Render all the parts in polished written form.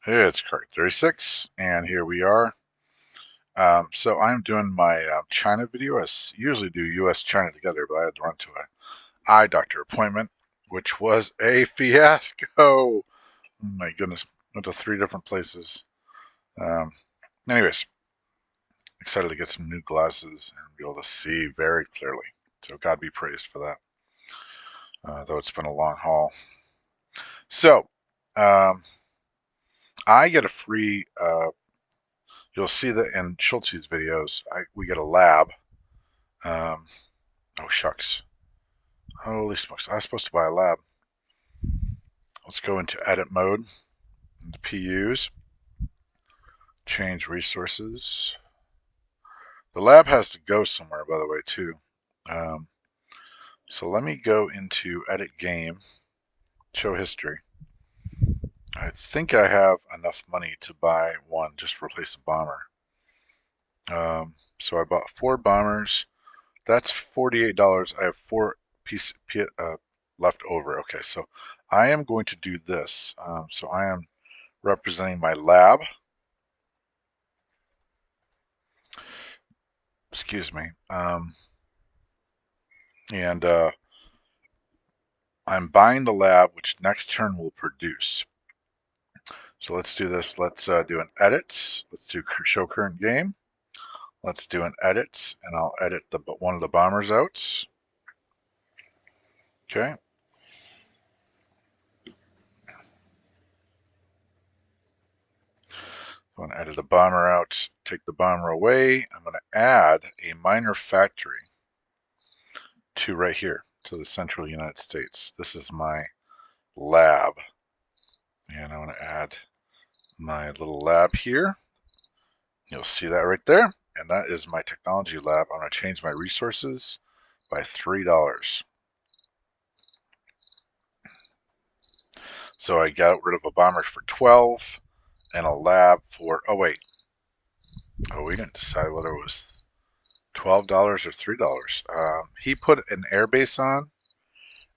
It's Cart 36, and here we are. So I'm doing my China video. I usually do U.S.-China together, but I had to run to a eye doctor appointment, which was a fiasco. Oh my goodness, went to 3 different places. Um, Anyways, excited to get some new glasses and be able to see very clearly. So God be praised for that, though it's been a long haul. So um, I get a free. You'll see that in Schultz's videos. We get a lab. Um, Oh, shucks. Holy smokes. I was supposed to buy a lab. Let's go into edit mode, into PUs, change resources. The lab has to go somewhere, by the way, too. Um, so let me go into edit game, show history. I think I have enough money to buy one, just replace a bomber. So I bought 4 bombers. That's $48. I have 4 left over. Okay, so I am going to do this. So I am representing my lab. Excuse me. And I'm buying the lab, which next turn will produce. So let's do this. Let's do an edit. Let's do show current game. Let's do an edit, and I'll edit one of the bombers out. Okay. I'm going to edit the bomber out, take the bomber away. I'm going to add a minor factory to right here, to the central United States. This is my lab. And I want to add my little lab here. You'll see that right there. And that is my technology lab. I'm going to change my resources by $3. So I got rid of a bomber for 12 and a lab for, oh wait. Oh, we didn't decide whether it was $12 or $3. He put an airbase on,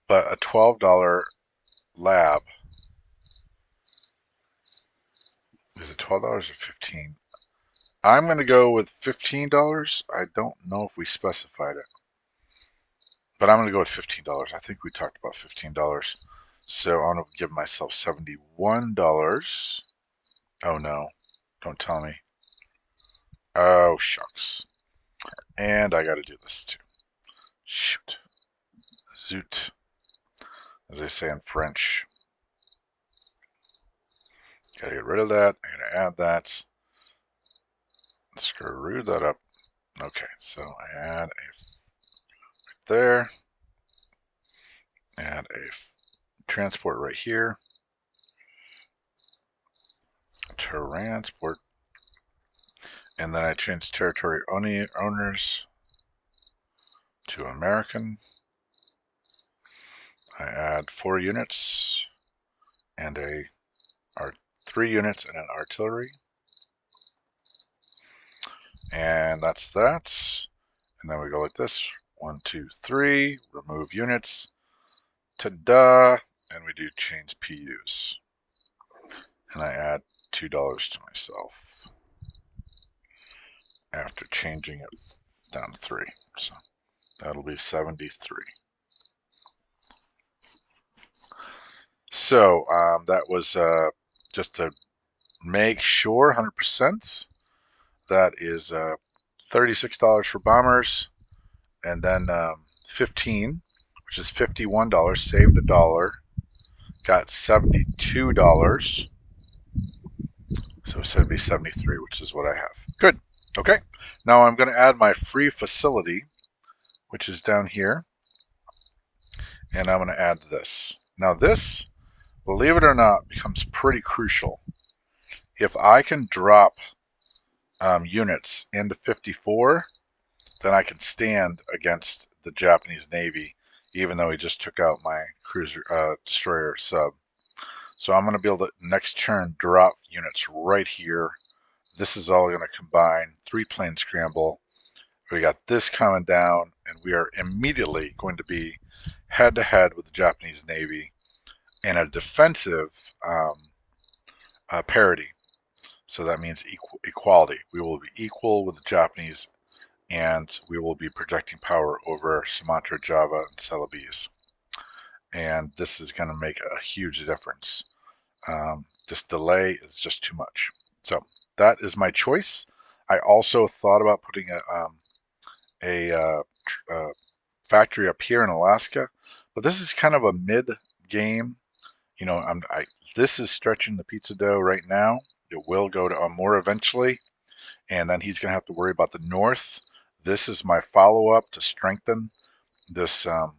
but a $12 lab. Is it $12 or 15? I'm going to go with $15. I don't know if we specified it, but I'm going to go with $15. I think we talked about $15. So I'm going to give myself $71. Oh no, don't tell me. Oh shucks. And I got to do this too. Shoot. Zoot. As they say in French. Gotta get rid of that. I'm going to add that. Screw that up. Okay, so I add a there. Add a transport right here. Transport. And then I change territory owners to American. I add 4 units and 3 units and an artillery. And that's that. And then we go like this. 1, 2, 3. Remove units. Ta-da! And we do change PUs. And I add $2 to myself after changing it down to 3. So that'll be 73. So that was just to make sure 100%. That is $36 for bombers, and then 15, which is $51. Saved $1. Got $72. So it said it'd be 73, which is what I have. Good. Okay. Now I'm going to add my free facility, which is down here, and I'm going to add this. Now this, believe it or not, becomes pretty crucial. If I can drop units into 54, then I can stand against the Japanese Navy, even though he just took out my cruiser destroyer sub. So I'm going to be able to next turn drop units right here. This is all going to combine 3-plane scramble. We got this coming down, and we are immediately going to be head-to-head with the Japanese Navy in a defensive parity. So that means equality. We will be equal with the Japanese, and we will be projecting power over Sumatra, Java, and Celebes. And this is going to make a huge difference. This delay is just too much. So that is my choice. I also thought about putting a factory up here in Alaska, but this is kind of a mid game. You know, this is stretching the pizza dough right now. It will go to Amur eventually, and then he's going to have to worry about the north. This is my follow-up to strengthen this um,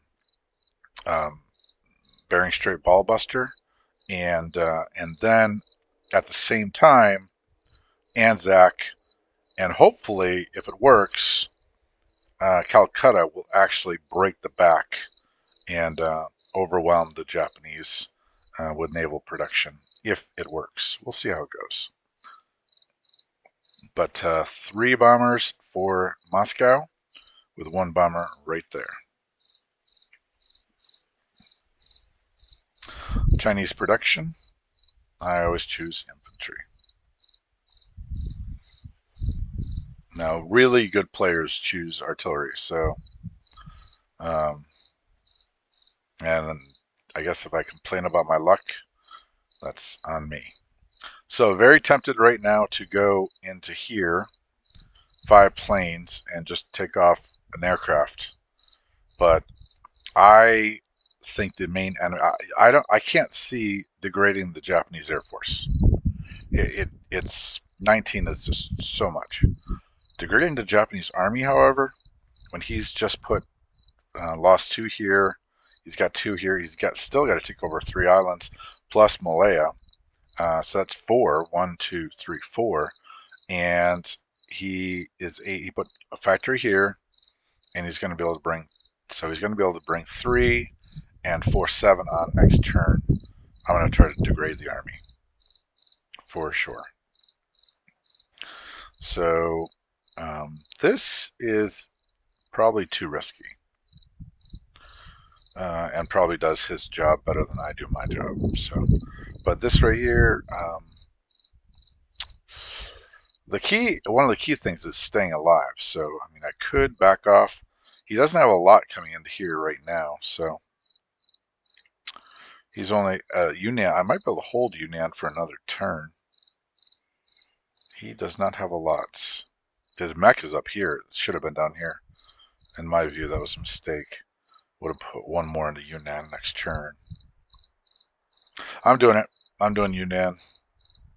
Bering Strait ballbuster, and then at the same time, Anzac, and hopefully, if it works, Calcutta will actually break the back and overwhelm the Japanese with naval production if it works. We'll see how it goes. But 3 bombers for Moscow with 1 bomber right there. Chinese production, I always choose infantry. Now, really good players choose artillery, so, um, and I guess if I complain about my luck, that's on me. So very tempted right now to go into here, 5 planes, and just take off an aircraft. But I think the main enemy, I can't see degrading the Japanese Air Force. It's 19 is just so much. Degrading the Japanese Army, however, when he's just put lost 2 here, he's got 2 here, he's still got to take over 3 islands plus Malaya. So that's 4. 1, 2, 3, 4. And he put a factory here, and he's going to be able to bring. So he's going to be able to bring 3 and 4, 7 on next turn. I'm going to try to degrade the army for sure. So this is probably too risky, and probably does his job better than I do my job. So, but this right here, one of the key things is staying alive. So, I mean, I could back off. He doesn't have a lot coming into here right now, so he's only Yunnan. I might be able to hold Yunnan for another turn. He does not have a lot. His mech is up here. It should have been down here. In my view, that was a mistake. Would have put 1 more into Yunnan next turn. I'm doing it. I'm doing Yunnan.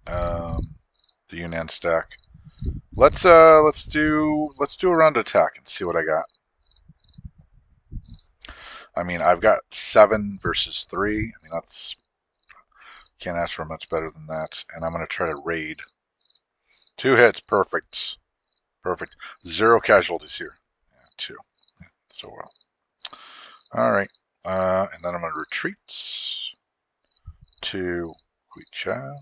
The Yunnan stack. Let's do a round attack and see what I got. I mean, I've got 7 versus 3. I mean, that's can't ask for much better than that. And I'm gonna try to raid. 2 hits, perfect, perfect. 0 casualties here. Yeah, 2. Yeah, so well. All right, and then I'm gonna retreat to Huichao.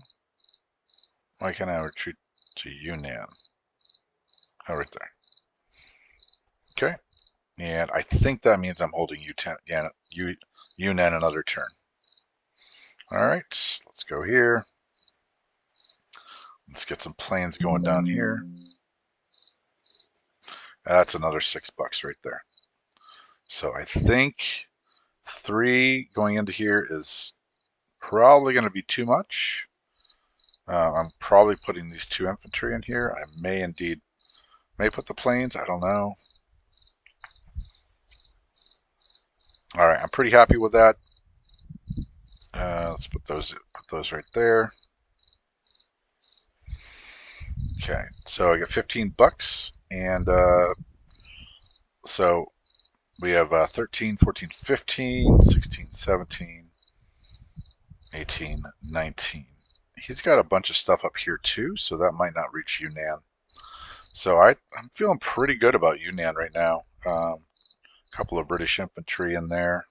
Why can't I retreat to Yunnan? Oh, right there. Okay. And I think that means I'm holding Yunnan another turn. All right, let's go here. Let's get some planes going down here. That's another $6 right there. So I think 3 going into here is probably going to be too much. I'm probably putting these 2 infantry in here. I may put the planes. I don't know. All right, I'm pretty happy with that. Let's put those right there. Okay, so I got $15, and so we have 13, 14, 15, 16, 17, 18, 19. He's got a bunch of stuff up here too, so that might not reach Yunnan. So I'm feeling pretty good about Yunnan right now. A couple of British infantry in there,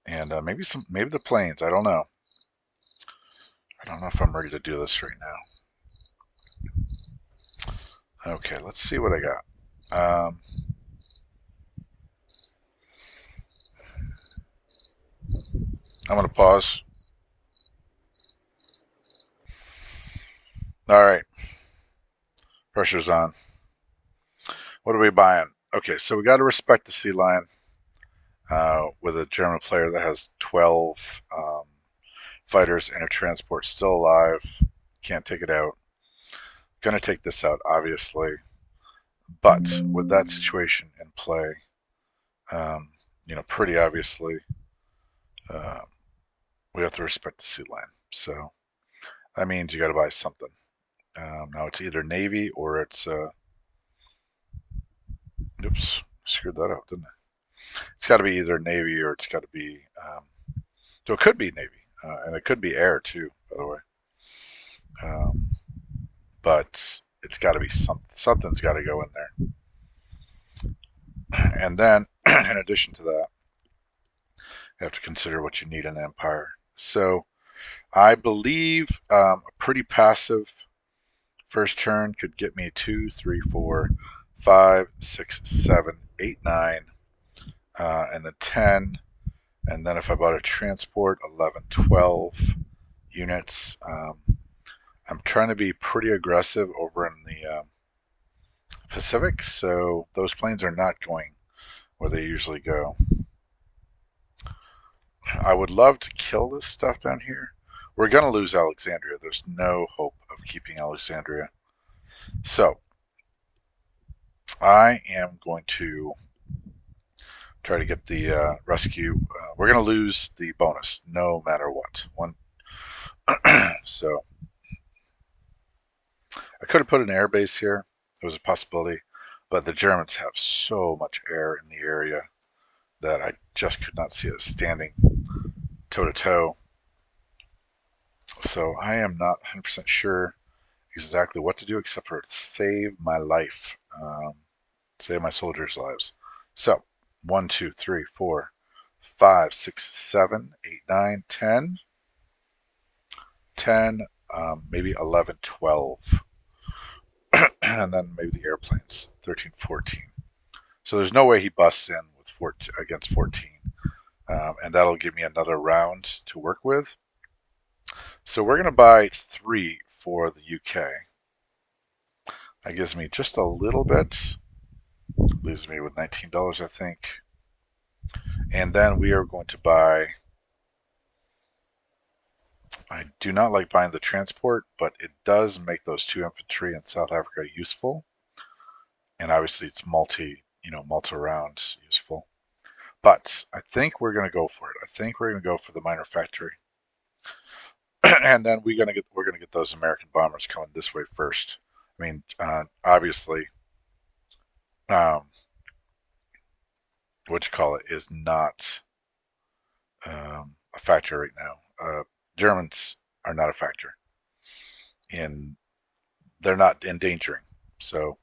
and maybe the planes. I don't know. I don't know if I'm ready to do this right now. Okay, let's see what I got. I'm going to pause. All right, pressure's on. What are we buying? Okay, so we got to respect the sea lion with a German player that has 12 fighters and a transport still alive. Can't take it out. Gonna take this out, obviously. But with that situation in play, um, pretty obviously, uh, we have to respect the sea lion. So that means you got to buy something. Now it's either Navy or it's, oops, screwed that up, didn't I? It's got to be either Navy or it's got to be, so it could be Navy, and it could be Air too, by the way. Um, but it's got to be something's got to go in there. And then, in addition to that, you have to consider what you need in Empire. So I believe a pretty passive first turn could get me 2, 3, 4, 5, 6, 7, 8, 9, and then 10. And then if I bought a transport, 11, 12 units. I'm trying to be pretty aggressive over in the Pacific, so those planes are not going where they usually go. I would love to kill this stuff down here. We're going to lose Alexandria. There's no hope of keeping Alexandria. So I am going to try to get the rescue. We're going to lose the bonus no matter what. So I could have put an air base here. It was a possibility, but the Germans have so much air in the area that I just could not see us standing toe to toe. So I am not 100% sure exactly what to do except for save my life, save my soldiers' lives. So 1, 2, 3, 4, 5, 6, 7, 8, 9, 10, 10, maybe 11, 12, and then maybe the airplanes 13, 14. So there's no way he busts in with 14, against 14, and that'll give me another round to work with. So we're going to buy 3 for the UK. That gives me just a little bit. Leaves me with $19, I think. And then we are going to buy. I do not like buying the transport, but it does make those 2 infantry in South Africa useful. And obviously it's multi-rounds useful. But I think we're going to go for it. I think we're going to go for the minor factory. And then we're going to get those American bombers coming this way first. I mean, obviously, what you call it is not a factor right now. Germans are not a factor, and they're not endangering. So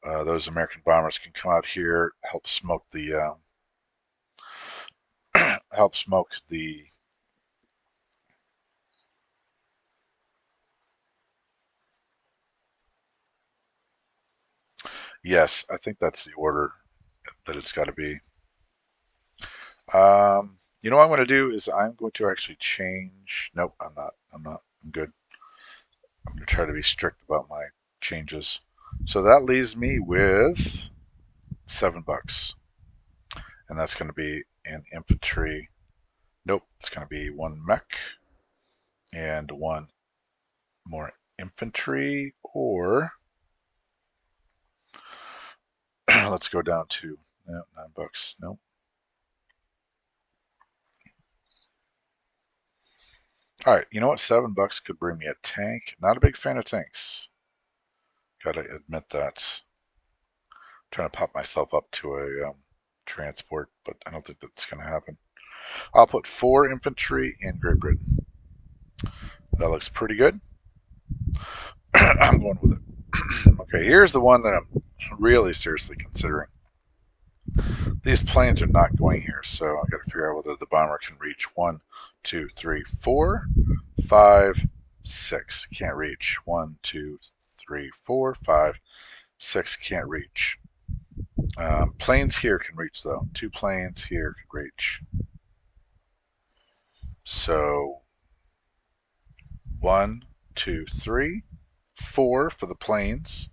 those American bombers can come out here, help smoke the help smoke the. Yes, I think that's the order that it's got to be. What I'm going to do is I'm going to actually change. Nope, I'm not. I'm not. I'm good. I'm going to try to be strict about my changes. So that leaves me with $7, and that's going to be an infantry. Nope, it's going to be 1 mech and 1 more infantry, or let's go down to $9. Nope. All right, you know what? $7 could bring me a tank. Not a big fan of tanks. Gotta admit that. I'm trying to pop myself up to a transport, but I don't think that's gonna happen. I'll put 4 infantry in Great Britain. That looks pretty good. I'm going with it. Okay, here's the one that I'm really seriously considering. These planes are not going here, so I got to figure out whether the bomber can reach 1, 2, 3, 4, 5, 6. Can't reach. 1, 2, 3, 4, 5, 6. Can't reach. Planes here can reach though. 2 planes here can reach. So 1, 2, 3. 4 for the planes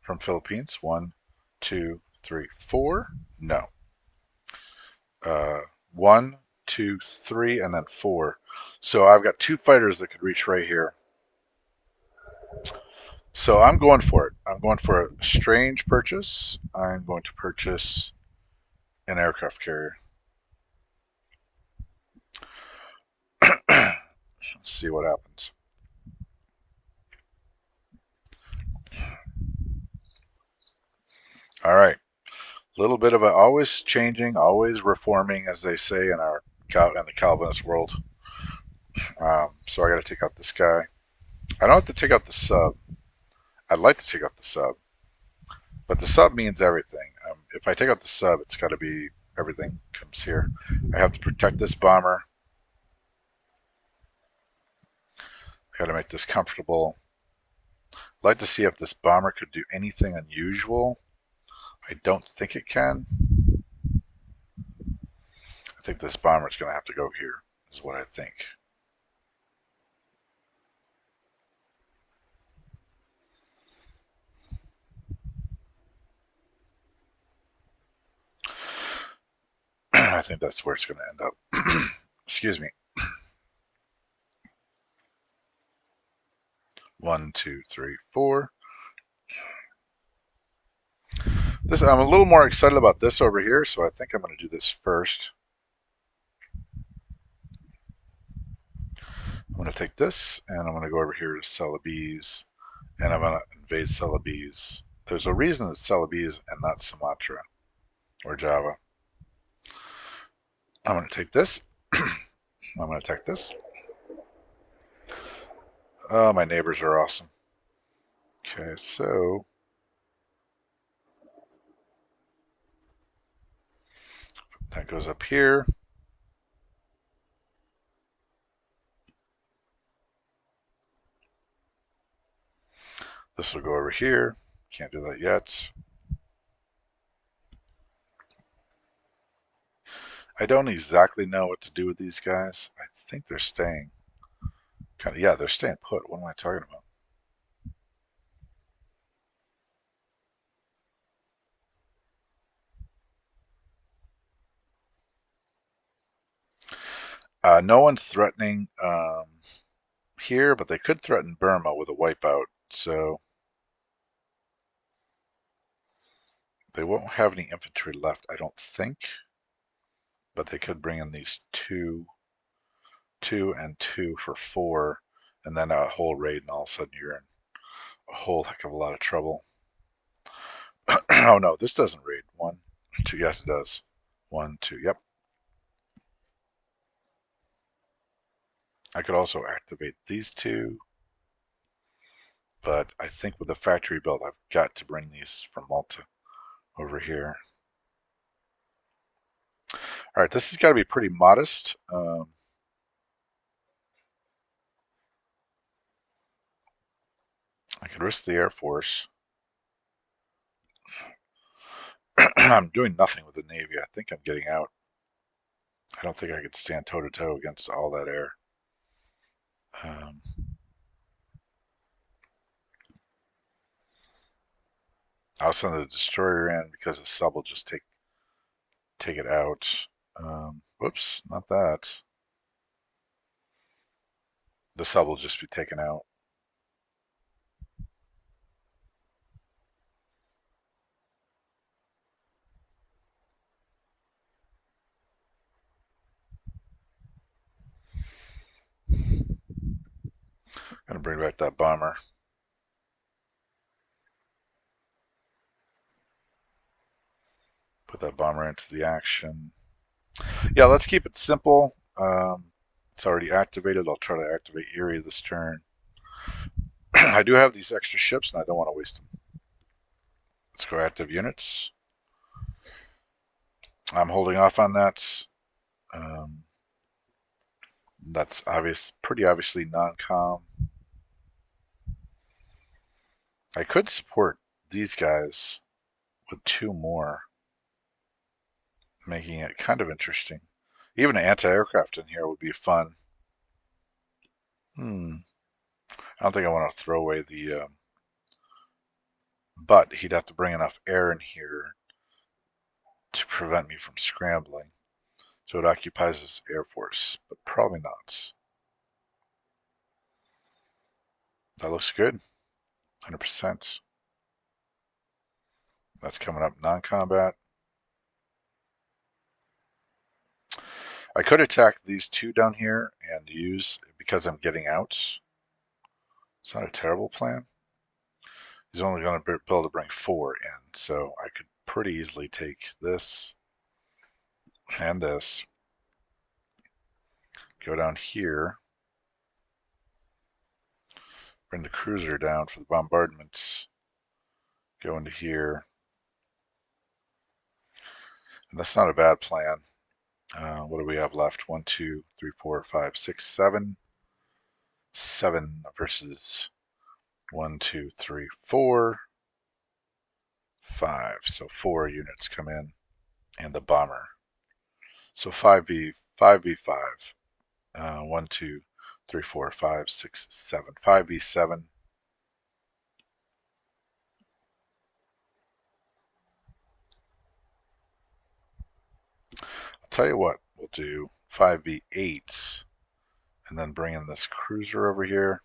from Philippines. 1, 2, 3, 4. No. 1, 2, 3, and then 4. So I've got 2 fighters that could reach right here. So I'm going for it. I'm going for a strange purchase. I'm going to purchase an aircraft carrier. Let's see what happens. All right. A little bit of a always changing, always reforming, as they say in the Calvinist world. So I got to take out this guy. I don't have to take out the sub. I'd like to take out the sub, but the sub means everything. If I take out the sub, it's got to be everything comes here. I have to protect this bomber. I got to make this comfortable. I'd like to see if this bomber could do anything unusual. I don't think it can. I think this bomber is going to have to go here, is what I think. I think that's where it's going to end up. Excuse me. 1, 2, 3, 4. I'm a little more excited about this over here, so I think I'm going to do this first. I'm going to take this, and I'm going to go over here to Celebes, and I'm going to invade Celebes. There's a reason it's Celebes and not Sumatra or Java. I'm going to take this. I'm going to attack this. Oh, my neighbors are awesome. Okay, so that goes up here. This will go over here. Can't do that yet. I don't exactly know what to do with these guys. I think they're staying. Yeah, they're staying put. What am I talking about? No one's threatening here, but they could threaten Burma with a wipeout. So they won't have any infantry left, I don't think. But they could bring in these two and 2 for 4, and then a whole raid, and all of a sudden you're in a whole heck of a lot of trouble. Oh no, this doesn't raid. 1, 2. Yes, it does. 1, 2. Yep. I could also activate these 2, but I think with the factory built, I've got to bring these from Malta over here. All right, this has got to be pretty modest. I could risk the Air Force. I'm doing nothing with the Navy. I think I'm getting out. I don't think I could stand toe to toe against all that air. I'll send the destroyer in because the sub will just take it out. Whoops, not that. The sub will just be taken out. Gonna bring back that bomber. Put that bomber into the action. Yeah, let's keep it simple. It's already activated. I'll try to activate Erie this turn. I do have these extra ships, and I don't want to waste them. Let's go active units. I'm holding off on that. That's pretty obviously non-com. I could support these guys with 2 more, making it kind of interesting. Even an anti-aircraft in here would be fun. I don't think I want to throw away the but he'd have to bring enough air in here to prevent me from scrambling. So it occupies this Air Force, but probably not. That looks good, 100%. That's coming up non-combat. I could attack these two down here and use, because I'm getting out. It's not a terrible plan. He's only going to be able to bring 4 in, so I could pretty easily take this and this, go down here, bring the cruiser down for the bombardments, go into here. And that's not a bad plan. What do we have left? 1, 2, 3, 4, 5, 6, 7. 7 versus 1, 2, 3, 4, 5. So 4 units come in, and the bomber. So 5v5. 1, 2, 3, 4, 5, 6, 7. 5v7. I'll tell you what, we'll do 5v8, and then bring in this cruiser over here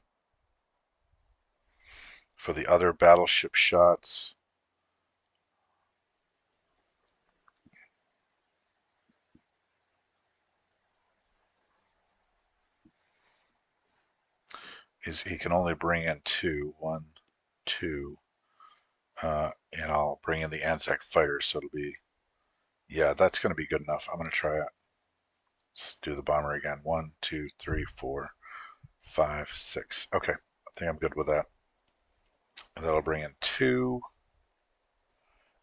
for the other battleship shots. He can only bring in 2. 1, 2. And I'll bring in the Anzac fighter, so it'll be, yeah, that's going to be good enough. I'm going to try it. Let's do the bomber again. 1, 2, 3, 4, 5, 6. Okay, I think I'm good with that. And that'll bring in 2.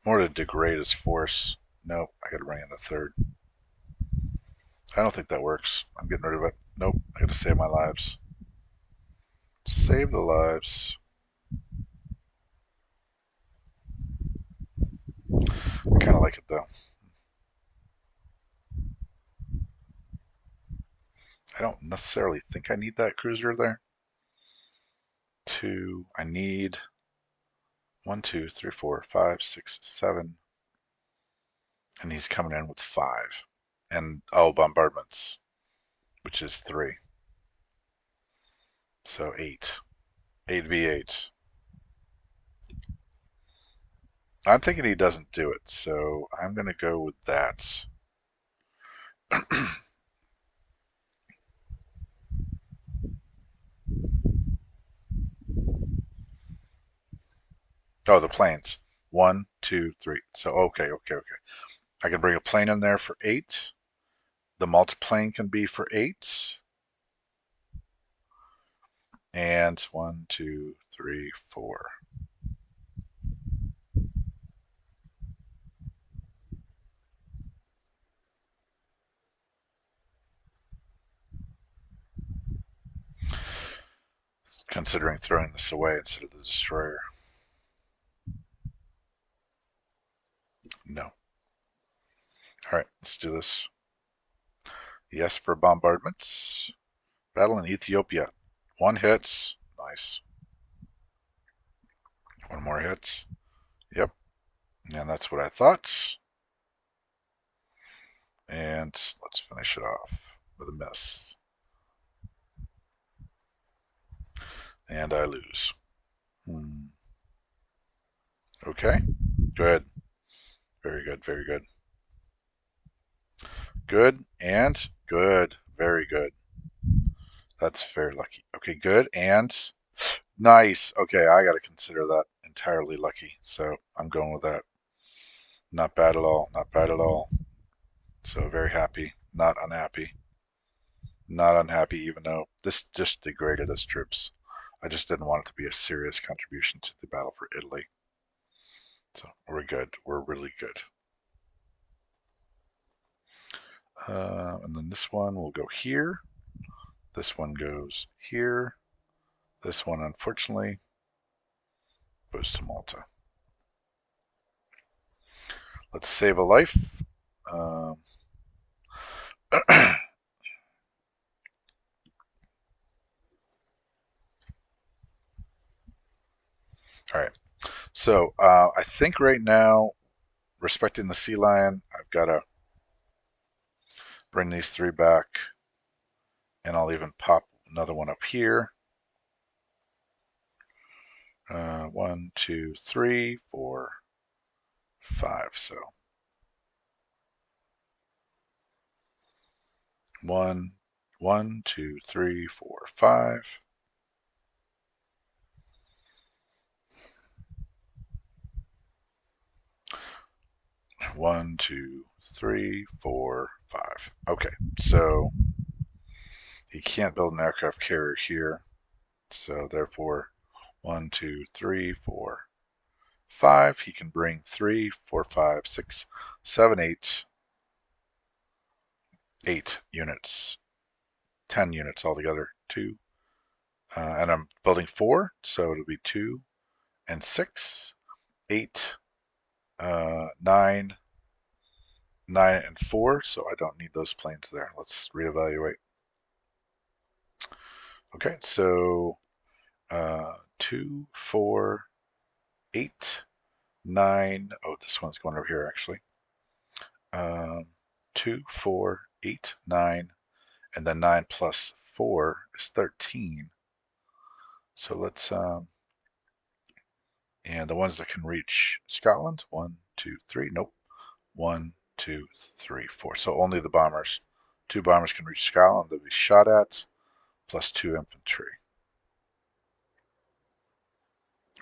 More to degrade his force. Nope, I gotta bring in the 3rd. I don't think that works. I'm getting rid of it. Nope, I gotta save my lives. Save the lives. I kind of like it though. I don't necessarily think I need that cruiser there. 2. I need 1, 2, 3, 4, 5, 6, 7. And he's coming in with 5. And bombardments, which is 3. So 8. 8v8. I'm thinking he doesn't do it, so I'm going to go with that. Oh, the planes. 1, 2, 3. So, okay. I can bring a plane in there for 8. The multiplane can be for 8. And 1, 2, 3, 4. Considering throwing this away instead of the destroyer. No. All right, let's do this. Yes for bombardments. Battle in Ethiopia. 1 hits. Nice. 1 more hits. Yep. And that's what I thought. And let's finish it off with a miss. And I lose. Okay. Good. Very good. Very good. Good and good. Very good. That's very lucky. Okay, good and nice. Okay, I got to consider that entirely lucky. So I'm going with that. Not bad at all. Not bad at all. So very happy. Not unhappy. Not unhappy, even though this just degraded his troops. I just didn't want it to be a serious contribution to the battle for Italy. So we're good. We're really good. And then this one will go here. This one goes here. This one, unfortunately, goes to Malta. Let's save a life. Um, all right. So I think right now, respecting the sea lion, I've got to bring these three back, and I'll even pop another one up here. 1, 2, 3, 4, 5. So 1, 1, 2, 3, 4, 5. 1, 2, 3, 4, 5. Okay, so he can't build an aircraft carrier here. So therefore, 1, 2, 3, 4, 5. He can bring 3, 4, 5, 6, 7, 8, 8 units, 10 units altogether. 2, and I'm building 4, so it'll be 2 and 6, 8, 9, 9 and 4. So I don't need those planes there. Let's reevaluate. Okay, so 2, 4, 8, 9. Oh, this one's going over here actually. 2, 4, 8, 9, and then 9 plus 4 is 13. So let's and the ones that can reach Scotland, 1, 2, 3. Nope. 1, 2, 3, 4. So only the bombers. 2 bombers can reach Scotland. They'll be shot at, plus 2 infantry,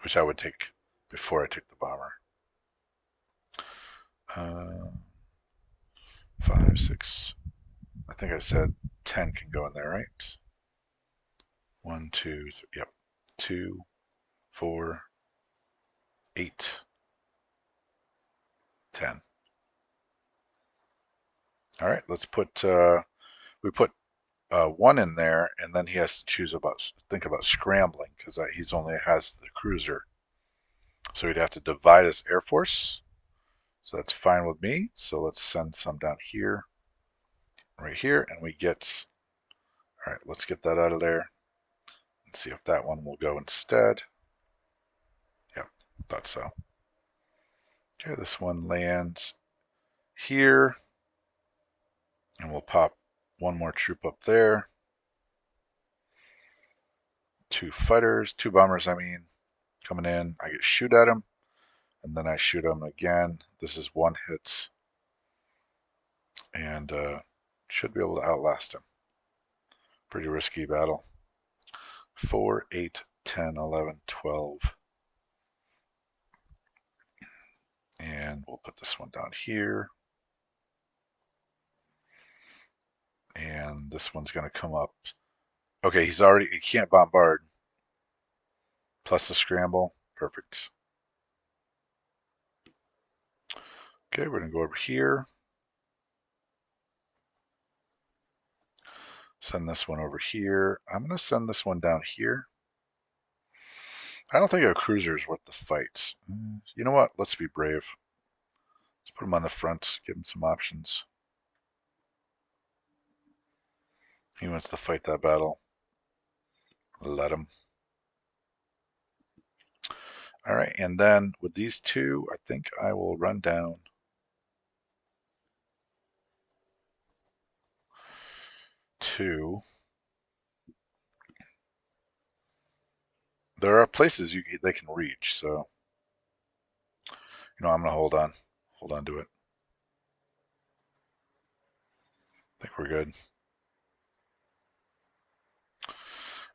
which I would take before I take the bomber. 5, 6. I think I said 10 can go in there, right? 1, 2, 3. Yep. 2, 4, 8, 10. All right, let's put we put 1 in there, and then he has to think about scrambling because he's only has the cruiser, so he'd have to divide his air force. So that's fine with me. So let's send some down here, right here, and we get. All right, let's get that out of there and see if that one will go instead. Yep, thought so. Okay, this one lands here, and we'll pop one more troop up there. 2 fighters, 2 bombers, I mean, coming in. I get shoot at him, and then I shoot him again. This is 1 hit, and should be able to outlast him. Pretty risky battle. 4, 8, 10, 11, 12. And we'll put this one down here. And this one's going to come up. Okay, he can't bombard. Plus the scramble. Perfect. Okay, we're going to go over here. Send this one over here. I'm going to send this one down here. I don't think a cruiser is worth the fight. You know what? Let's be brave. Let's put him on the front, give him some options. He wants to fight that battle. Let him. All right, and then with these 2, I think I will run down to. There are places they can reach, so I'm gonna hold on to it. I think we're good.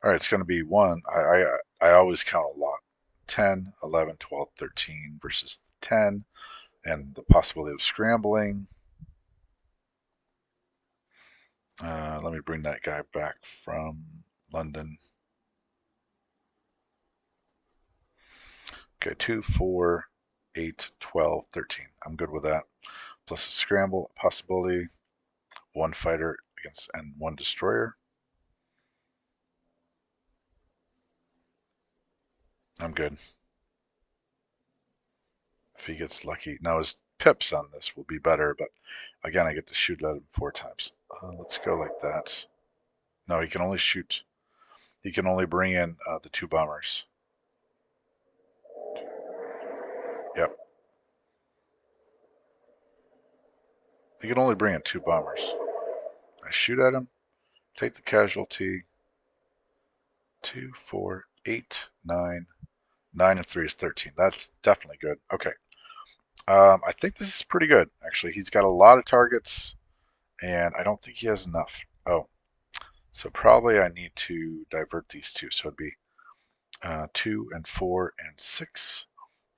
All right, it's gonna be 1. I always count a lot. 10, 11, 12, 13 versus 10, and the possibility of scrambling. Let me bring that guy back from London. Okay, 2, 4, 8, 12, 13. I'm good with that. Plus a scramble possibility, 1 fighter against and 1 destroyer. I'm good. If he gets lucky. Now his pips on this will be better, but again, I get to shoot at him 4 times. Let's go like that. No, he can only shoot. He can only bring in the 2 bombers. Yep. He can only bring in 2 bombers. I shoot at him, take the casualty. 2, 4, 8, 9. 9 and 3 is 13. That's definitely good. Okay. I think this is pretty good, actually. He's got a lot of targets, and I don't think he has enough. Oh, so probably I need to divert these two. So it'd be 2 and 4 and 6,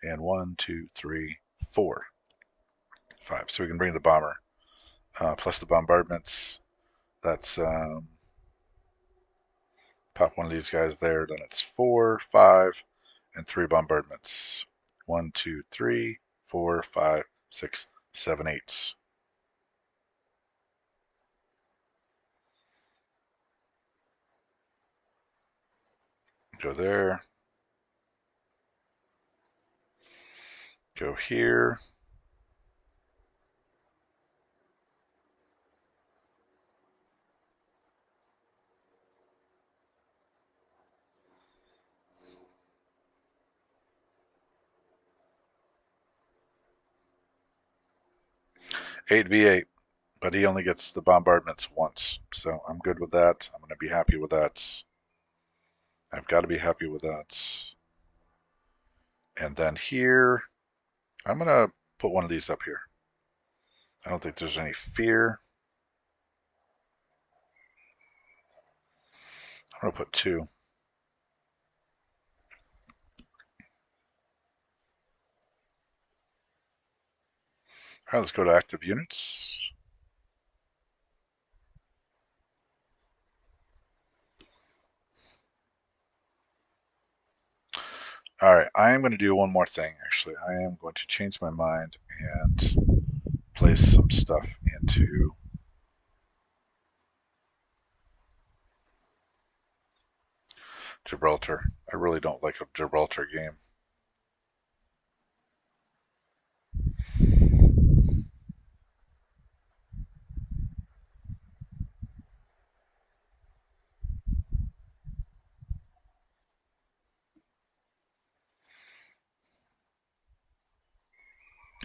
and 1, 2, 3, 4, 5. So we can bring the bomber plus the bombardments. That's pop one of these guys there. Then it's 4, 5, and 3 bombardments. 1, 2, 3, 4, 5, 6, 7, 8. Go there. Go here. Eight v8, but he only gets the bombardments once, so I'm good with that. I'm going to be happy with that. I've got to be happy with that. And then here, I'm going to put one of these up here. I don't think there's any fear. I'm going to put 2. All right, let's go to active units. All right, I am going to do one more thing, actually. I am going to change my mind and place some stuff into Gibraltar. I really don't like a Gibraltar game.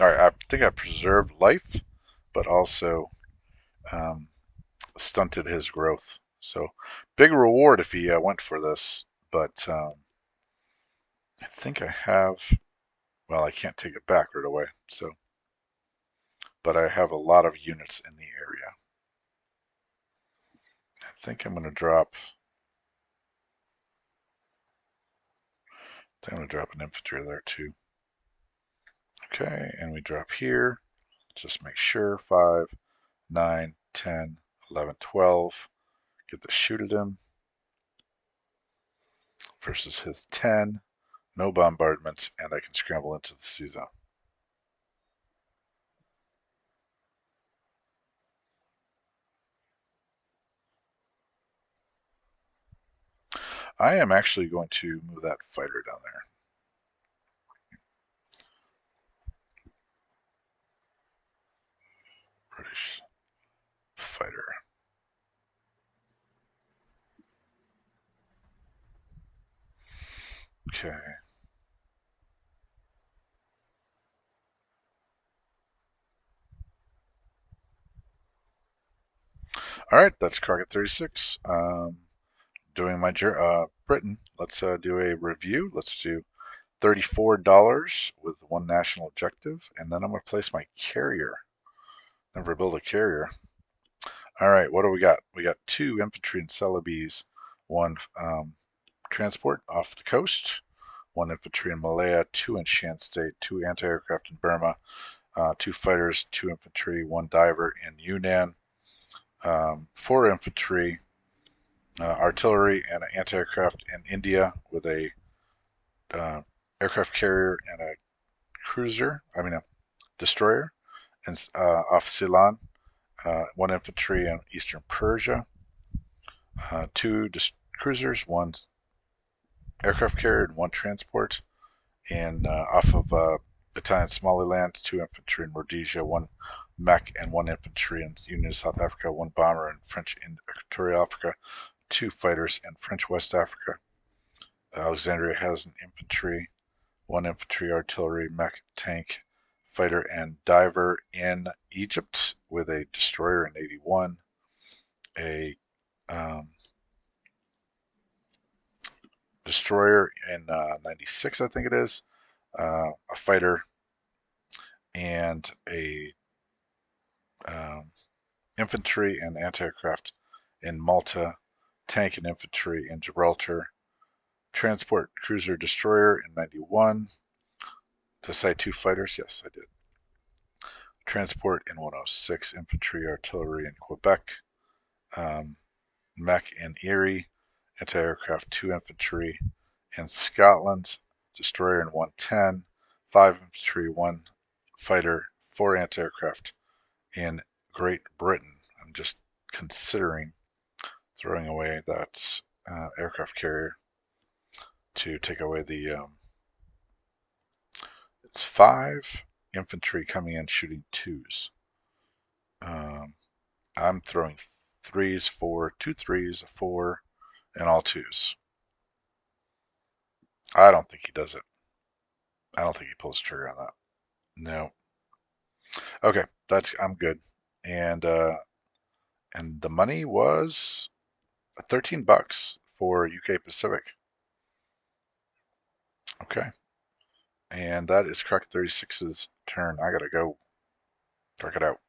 All right, I think I preserved life, but also um, stunted his growth. So big reward if he went for this, but I think I have. Well, I can't take it back right away. So, but I have a lot of units in the area. I think I'm going to drop. I'm going to drop an infantry there too. Okay, and we drop here. Just make sure 5, 9, 10, 11, 12. Get the shoot at him versus his 10. No bombardment, and I can scramble into the sea zone. I am actually going to move that fighter down there. British fighter. Okay. All right, that's Target 36. Doing my Britain. Let's do a review. Let's do $34 with one national objective, and then I'm going to place my carrier. Never build a carrier. All right, what do we got? We got 2 infantry and Celebes, 1 transport off the coast, 1 infantry in Malaya, 2 in Shan State, 2 anti-aircraft in Burma, 2 fighters, 2 infantry, 1 diver in Yunnan, 4 infantry, artillery, and an anti-aircraft in India with a aircraft carrier and a cruiser. I mean a destroyer, and off Ceylon. 1 infantry in eastern Persia. 2 cruisers, 1 aircraft carrier, and 1 transport. And off of Italian Somaliland, 2 infantry in Rhodesia, 1 mech and 1 infantry in Union of South Africa, 1 bomber in French Equatorial Africa, 2 fighters in French West Africa. Alexandria has an infantry, 1 infantry, artillery, mech, tank, fighter, and diver in Egypt with a destroyer in 81, a destroyer in 96, I think it is, a fighter, and a infantry and anti-aircraft in Malta, tank and infantry in Gibraltar, transport cruiser destroyer in 91. Did I say 2 fighters? Yes, I did. Transport in 106, infantry, artillery in Quebec, mech in Erie, anti-aircraft 2 infantry in Scotland, destroyer in 110, 5 infantry, 1 fighter, 4 anti-aircraft in Great Britain. I'm just considering throwing away that aircraft carrier to take away the. It's 5 infantry coming in shooting 2s. I'm throwing 3s, 4, 2 3s, a 4, and all 2s. I don't think he does it. I don't think he pulls the trigger on that. No. Okay, I'm good. And the money was $13 for UK Pacific. Okay. And that is Crack 36's turn. I gotta go. Check it out.